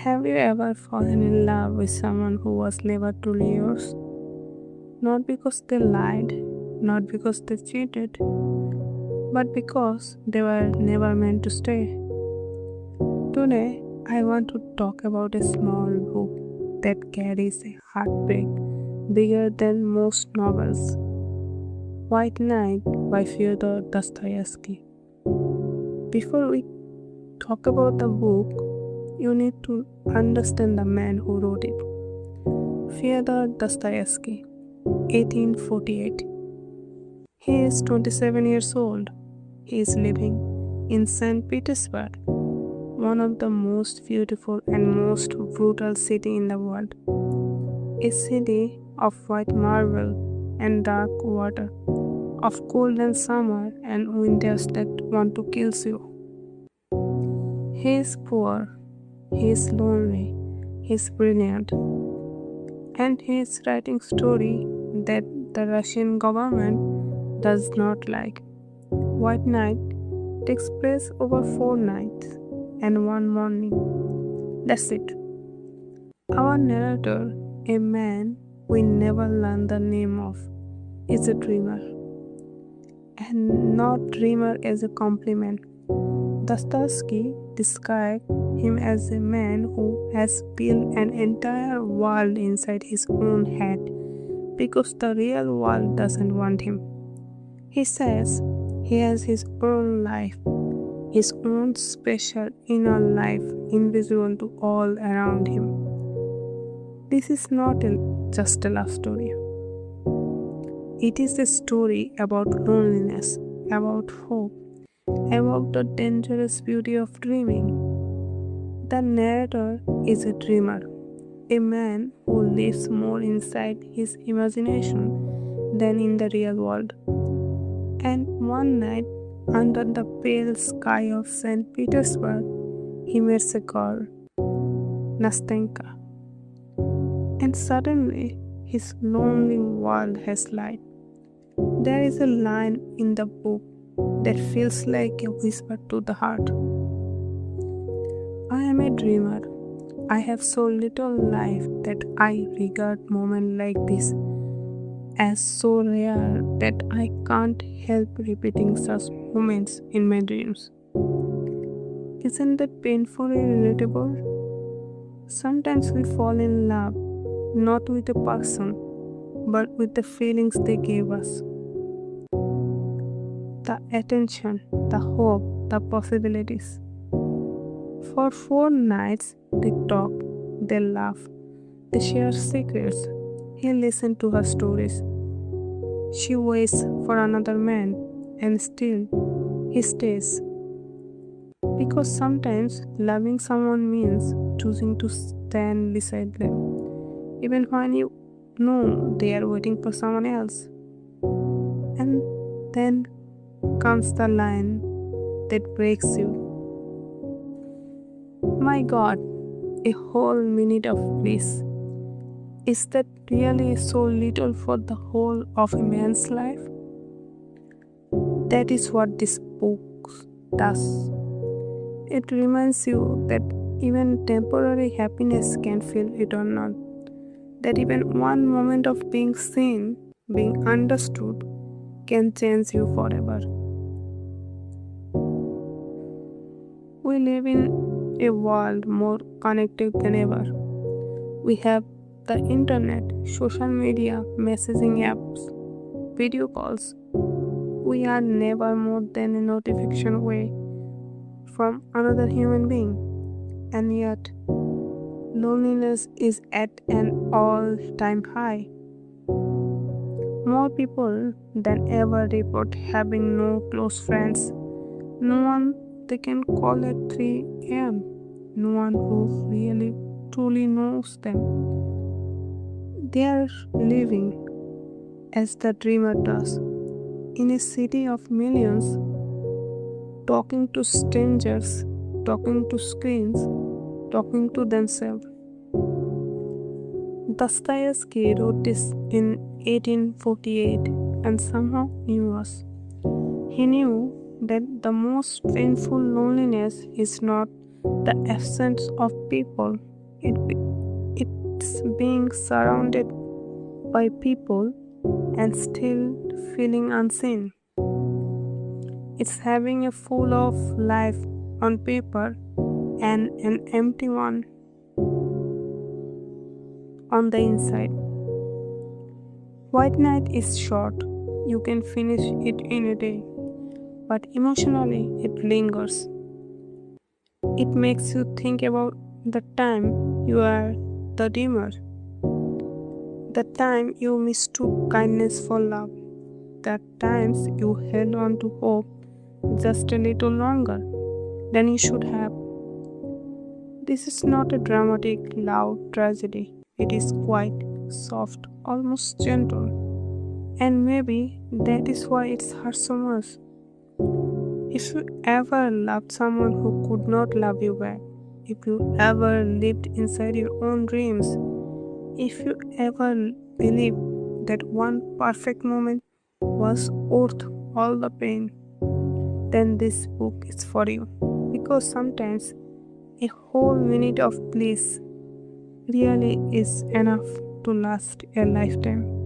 Have you ever fallen in love with someone who was never truly yours? Not because they lied, not because they cheated, but because they were never meant to stay. Today, I want to talk about a small book that carries a heartbreak bigger than most novels. White Night by Fyodor Dostoevsky. Before we talk about the book, you need to understand the man who wrote it. Fyodor Dostoevsky, 1848. He is 27 years old. He is living in St. Petersburg, one of the most beautiful and most brutal cities in the world. A city of white marble and dark water, of cold and summer and winters that want to kill you. He is poor, he is lonely, he is brilliant, and he is writing story that the Russian government does not like. White Night takes place over 4 nights and 1 morning. That's it. Our narrator, a man we never learn the name of, is a dreamer. And not dreamer as a compliment. Dostoevsky described him as a man who has built an entire world inside his own head because the real world doesn't want him. He says he has his own life, his own special inner life invisible to all around him. This is not just a love story. It is a story about loneliness, about hope, about the dangerous beauty of dreaming. The narrator is a dreamer, a man who lives more inside his imagination than in the real world. And one night, under the pale sky of St. Petersburg, he meets a girl, Nastenka. And suddenly, his lonely world has light. There is a line in the book that feels like a whisper to the heart. I am a dreamer. I have so little life that I regard moments like this as so rare that I can't help repeating such moments in my dreams. Isn't that painfully relatable? Sometimes we fall in love not with a person, but with the feelings they gave us. The attention, the hope, the possibilities. For 4 nights, they talk, they laugh, they share secrets. He listens to her stories. She waits for another man, and still he stays. Because sometimes loving someone means choosing to stand beside them, even when you know they are waiting for someone else. And then comes the line that breaks you. My God, a whole minute of bliss. Is that really so little for the whole of a man's life? That is what this book does. It reminds you that even temporary happiness can feel eternal. That even one moment of being seen, being understood, can change you forever. We live in a world more connected than ever. We have the internet, social media, messaging apps, video calls. We are never more than a notification away from another human being. And yet, loneliness is at an all-time high. More people than ever report having no close friends, no one they can call at 3 a.m., no one who really truly knows them. They are living, as the dreamer does, in a city of millions, talking to strangers, talking to screens, talking to themselves. Dostoevsky wrote this in 1848 and somehow knew us. He knew that the most painful loneliness is not the absence of people, It's being surrounded by people and still feeling unseen. It's having a full of life on paper and an empty one on the inside. White Night is short, you can finish it in a day, but emotionally it lingers. It makes you think about the time you are the dreamer, the time you mistook kindness for love, the times you held on to hope just a little longer than you should have. This is not a dramatic, loud tragedy. It is quite soft, almost gentle. And maybe that is why it hurts so much. If you ever loved someone who could not love you back, if you ever lived inside your own dreams, if you ever believed that one perfect moment was worth all the pain, then this book is for you. Because sometimes a whole minute of bliss really is enough to last a lifetime.